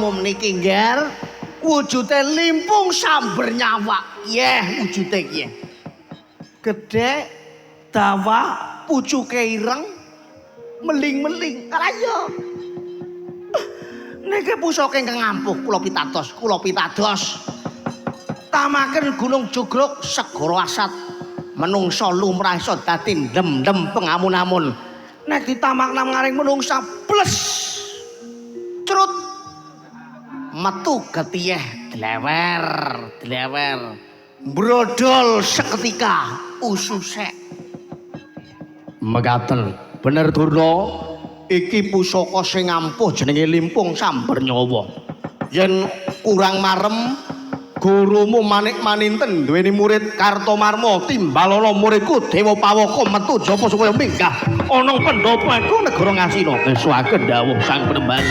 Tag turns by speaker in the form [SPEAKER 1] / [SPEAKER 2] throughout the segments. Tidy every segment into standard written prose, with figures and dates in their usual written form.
[SPEAKER 1] umum niki ngger wujude limpung samber nyawa. Yeh wujude iki. Gedhe dawa pucuke ireng meling-meling kalayo. Niki pusaka ingkang ampuh kula pitados. Tamaken Gunung Jugruk segara asat menungsa lumrah iso dadi ndem-ndem pengamun-amun. Nek ditamakna ngaring menungsa plus crut metu getiyeh dlewer brodol seketika ususek mekaten bener Durna iki pusaka sing ampuh jenenge limpung samber nyawa yen kurang marem gurumu Manik Maninten duweni murid Kartomarma timbalana muridku Dewa Pawaka metu japa supaya minggah ana pendopaku negara Ngasina nesuaken dawuh Sang Penemban.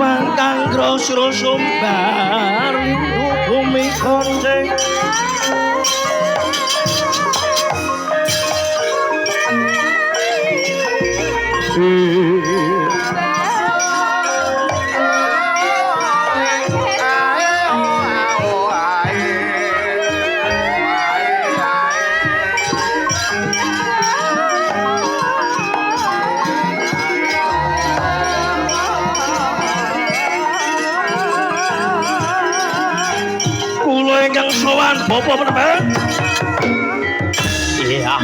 [SPEAKER 1] Mangkangro sira sumbar rindu bumi konceng kula ingkang sowan Bapak Penemban. Iya.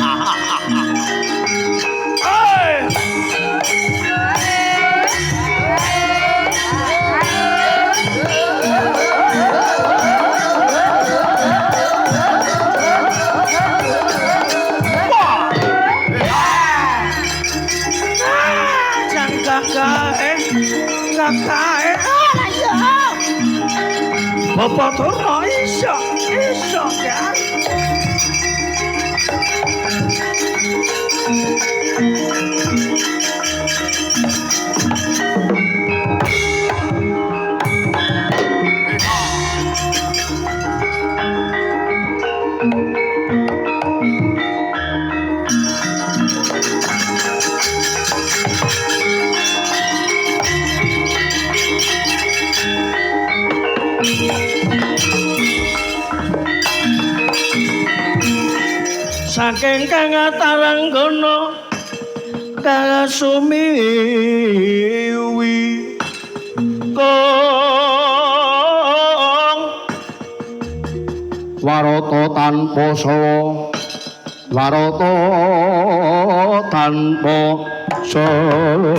[SPEAKER 1] Kakae ayo Bapak Durna iso kan saking kang taranggana kasumiwi kong warata tanpa sawa warata tanpa sawa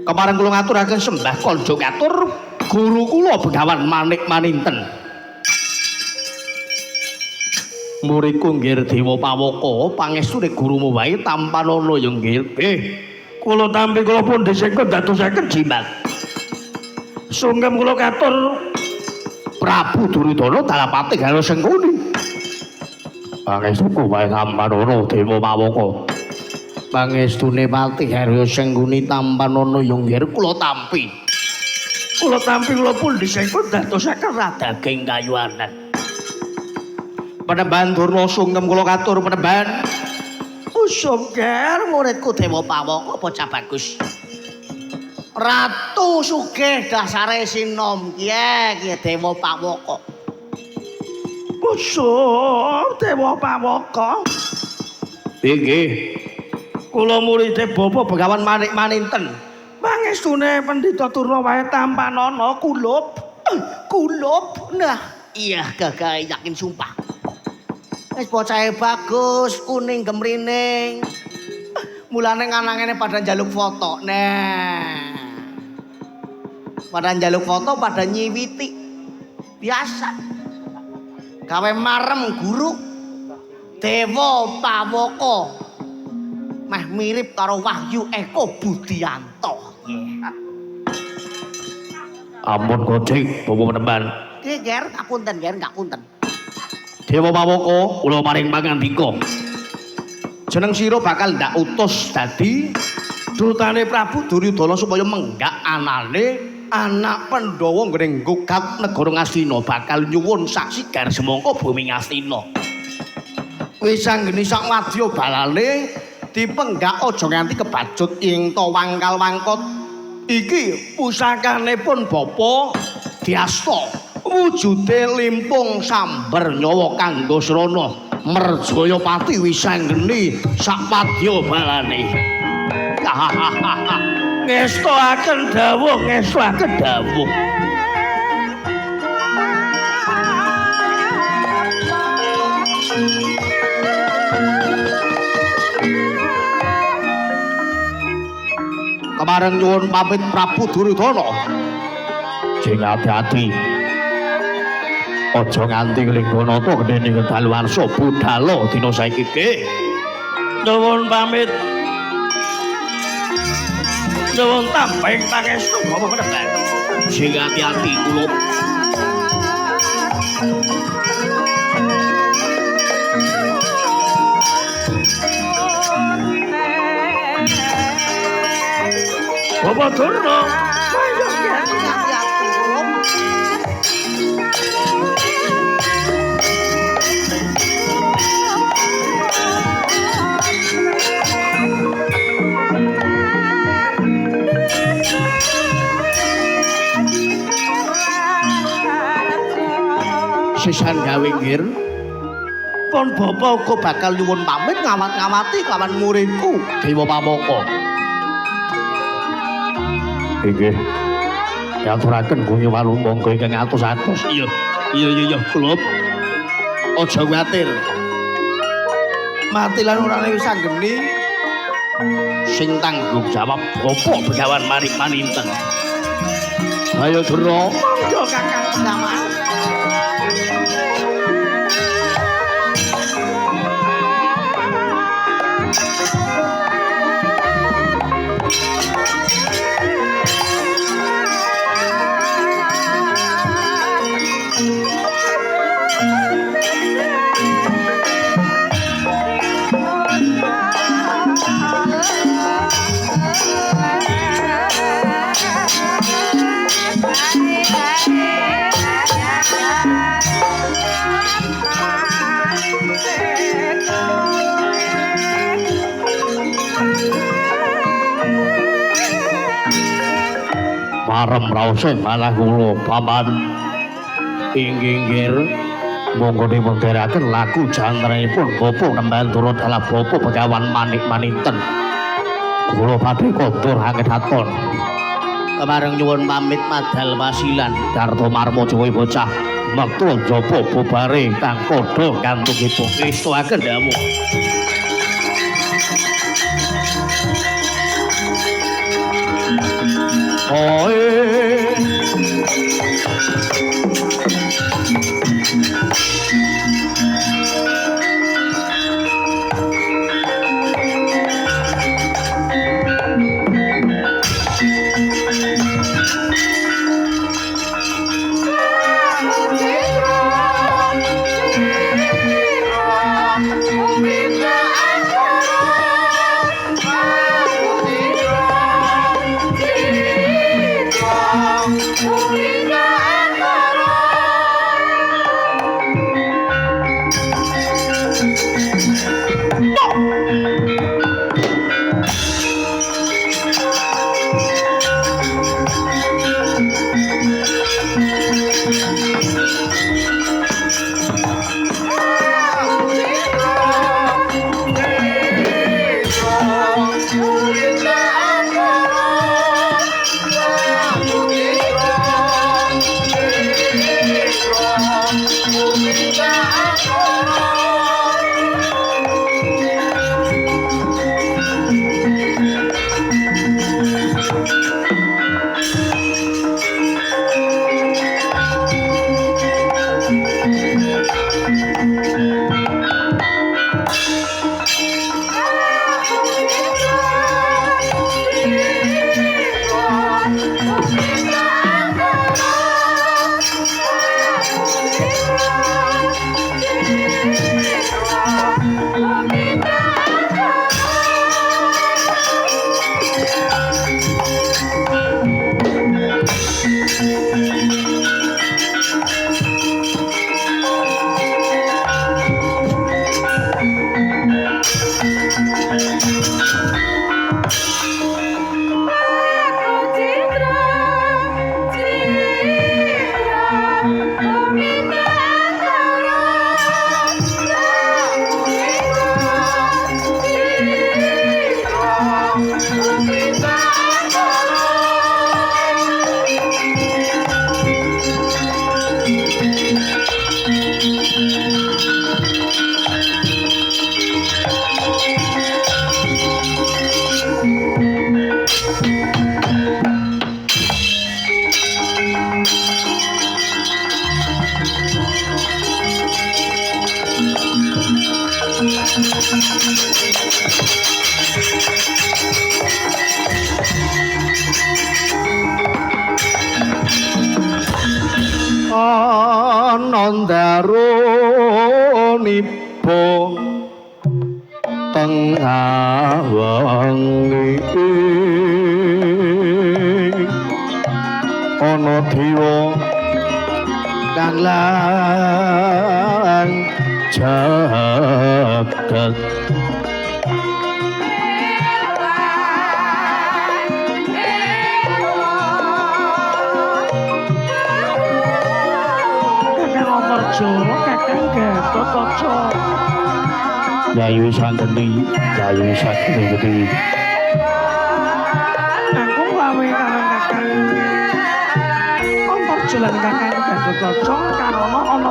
[SPEAKER 1] kemarin kula ngaturaken sembah kanja katur guru kula Begawan Manik Maninten muridku nggih Dewa Pawaka pangestune gurumu wae tampanana ya nggih kula tampi kula pun disengkut dadosaken jimat sungkem kula katur Prabu Duryudana Dalapati Garwa Sengkuni pangestuku wae tampanana Dewa Pawaka pangestune Pati Garwa Sengkuni tampanana ya nggih kula tampi kula pun disengkut dadosaken radaging kayuanan Penemban Durna sungkem kula katur Penemban Sungker muridku Dewa Pawaka bocah bagus Ratu sugih dasare sinom kiye Dewa Pawaka Bosok Dewa Pawaka nggih kula muridé Bapak Begawan Manik Maninten pangestune Pendhita Durna wae tampanana kulup nah iya gagah yakin sumpah wis bocahe bagus kuning gemrining mulane nganangene pada njaluk foto pada njaluk foto pada nyiwiti biasa gawe marem guru Dewa Pawaka meh mirip karo Wahyu Eko Budianto. Ampun Gojek, Bapak Penemban. Nggih, Ger, ngapunten. Dewa Pawaka kula paring pangandika. Jeneng sira bakal ndak utus dadi dutane Prabu Duryudana supaya menggak anane anak Pandhawa nggone nggugat negara Ngastina bakal nyuwun saksi gar semangka bumi Ngastina. Wis anggene sak wadya balane dipenggak aja nganti kebacut ing wangkal wangkot. Iki pusakanipun Bapa Diasta. Wujude limpung sambar nyawa kanggo srana Merjayapati wisanggeni sakpadya balane. Ngestoaken dawuh, ngestoaken dawuh. Kemareng nyuwun pamit Prabu Duryudana. Sing ati-ati. Aja nganti Lingganata gedene kedaluwarsa budhal dina saiki iki. Nyuwun pamit. Nyuwun tambahing pangestu Bapak Penebat. Sing ati-ati kula. Bapak Durna. Sisan gawe nggir pun bapa uga bakal nyuwun pamit ngawat-ngawati kawan muridku Dewa Pawaka. Inggih diaturaken guyu walung monggo ingkang atus-atus. Iya kula aja kuwatir mati lan urane wis anggeni sing tanggung jawab Bapa Begawan Maninten. Ayo Dura monggo Kakang Begawan. Parem raos malah kula paman inggih monggo dipundharaken lagu jantrenipun Bapa Kembang Turut ala Bapa Begawan Maninten. Kula badhe kondur anggedaton. Kemareng nyuwun pamit madal wasilan Darto Marmo Jawa bocah mektu njaba bobare kang padha kantungipun ngestoaken dawuh.
[SPEAKER 2] Moving
[SPEAKER 1] anandarunipun tengah wengi ana dewa kang lang jagat Kakang Gatotkaca Yayi Santeni Yayi Santeni gede aku lawe karo Kakang Antarja lan Kakang Gatotkaca karana ana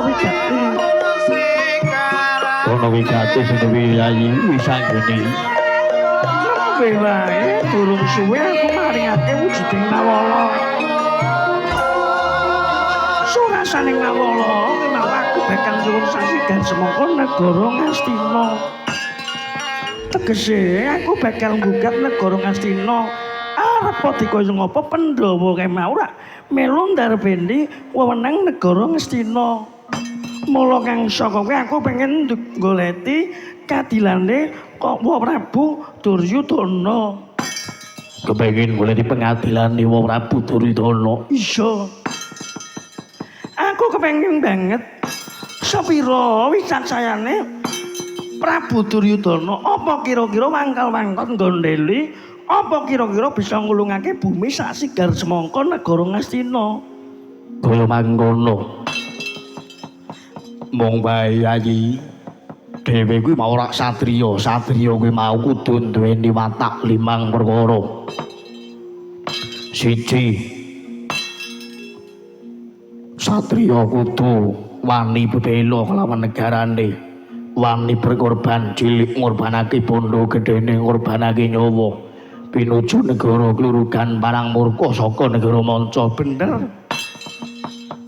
[SPEAKER 1] wigati sing duwe Yayi Santeni nembe wae durung suwe aku maringake wujuding Nawala surasaning Nawala bakal nyuwun sasigan semangka negara Ngastina. Tegese aku bakal nggugat negara Ngastina. Arep dikaya ngapa Pandhawa kemau rak melu ndarbeni wewenang negara Ngastina. Mula kang saka kowe aku pengen goleti kadilane Wa Prabu Duryudana. Kepengin goleti pengadilane Wa Prabu Duryudana. Iya. Aku kepengin banget sepira wicaksayane Prabu Duryudana apa kira-kira wangkal-wangkal gondeli apa kira-kira bisa ngulungake bumi sak sigar semangka negara Ngastina kaya mangkono mung bae Yayi dhewe kuwi mau ora satriya kuwi mau kudu duweni watak 5 perkara siji satriya kudu wani bebela kelawan negarane wani berkorban cilik ngorbanake bondo gedene ngorbanake nyawa pinuju negara klurugan parang murka saka negara manca bener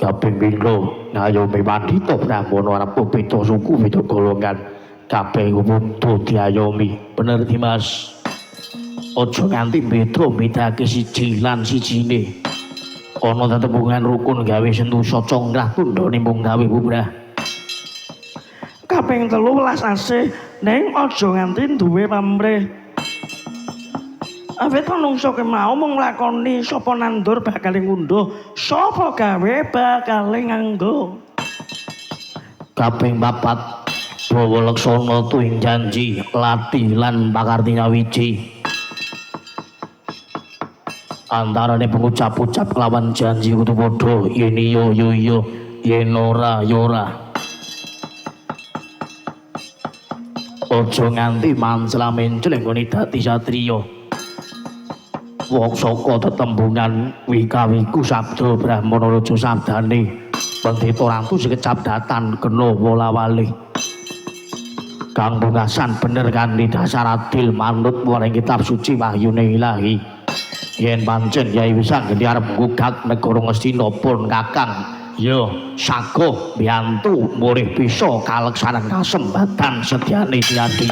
[SPEAKER 1] kaping pindho ngayomi Pandhita Brahmana arep beda suku beda golongan kabeh umum diayomi bener Dimas aja nganti beda-bedake siji lan sijine ana tetembungan rukun gawe sentosa congkrah tundhane mung gawe bubrah kaping 13 asih ning aja nganti duwe pamrih awit manungsa kemau mung nglakoni sapa nandur bakal ngunduh sapa gawe bakal nganggo kaping 4 bawa laksana tuwing janji lati lan pakarti nyawiji antarane pengucap-ucap kelawan janji kudu padha yen iya yo iya yen ora yo ora aja nganti mancela-mencel nggone dadi satriya wong saka tetembungan wika-wiku sabda Brahmana Raja sabdane Pendhita Ratu sekecap datan kena wola-wali kang bungasan bener kanthi dasar adil manut maring kitab suci wahyune ilahi yen pancen Yai Wisanggeni arep nggugat negara Ngastina pun Kakang ya saguh mbiyantu murih bisa kaleksanan kasempatan sedyane diadi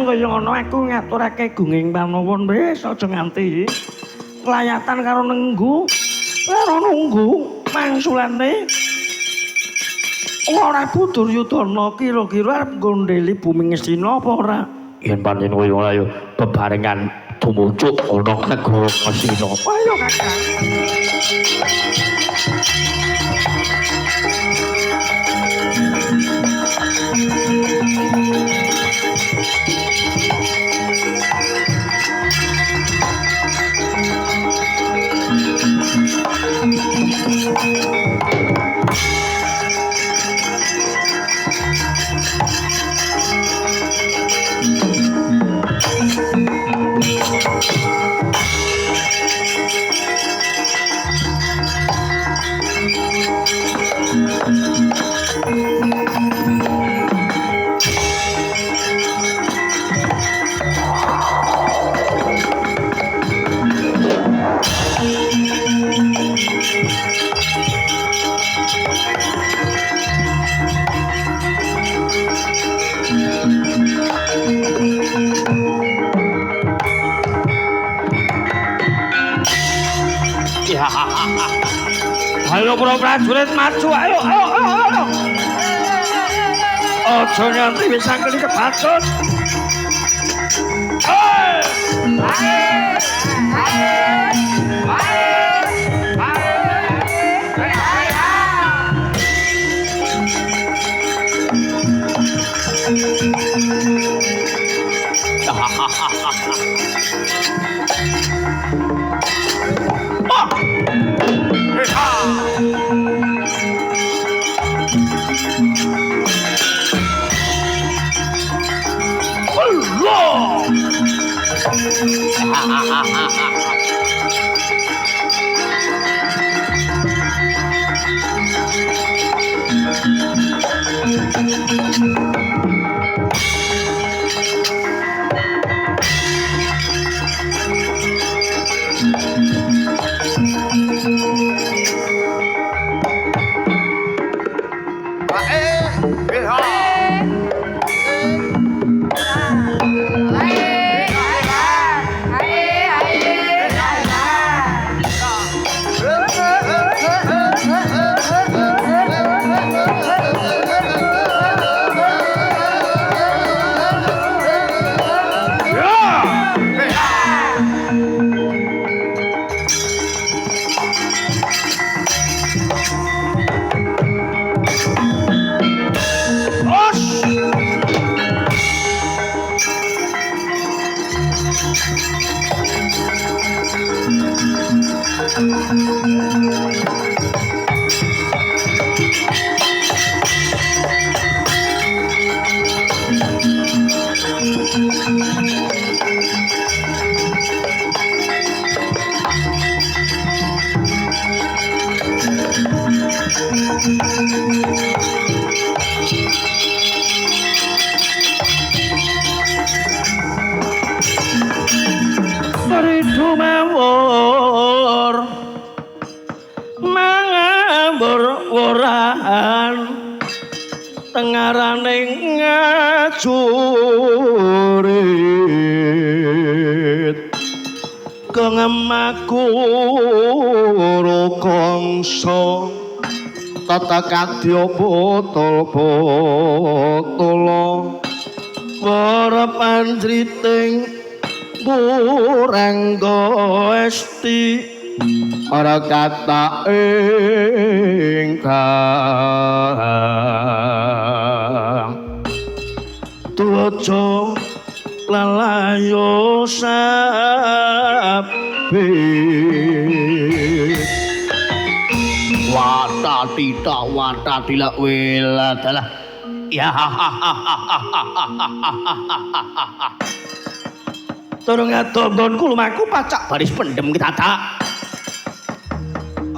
[SPEAKER 1] kaya ngono aku ngaturake gunging panuwun wis aja nganti kelayatan karo nunggu mangsulane ora Duryudana kira-kira arep gondeli bumi Ngastina apa ora yen pancen kowe ayo bebarengan tumucuk ana negara Ngastina ayo Kakang Ayo para prajurit maju ayo. Aja nganti wis angkene kebacut. Ridu mawur mangambur woran tengaraning ngajurit kengemaku rokongso tata kadya botol-botol para panjriting Burangga esti ora kata ingkang tuwaja lalayo sapi wata tidak wela dalah ya turung ngadondonku lumaku pacak baris pendem kita tak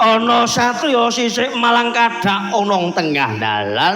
[SPEAKER 1] ana satriya sisik malang kadhak ana tengah dalan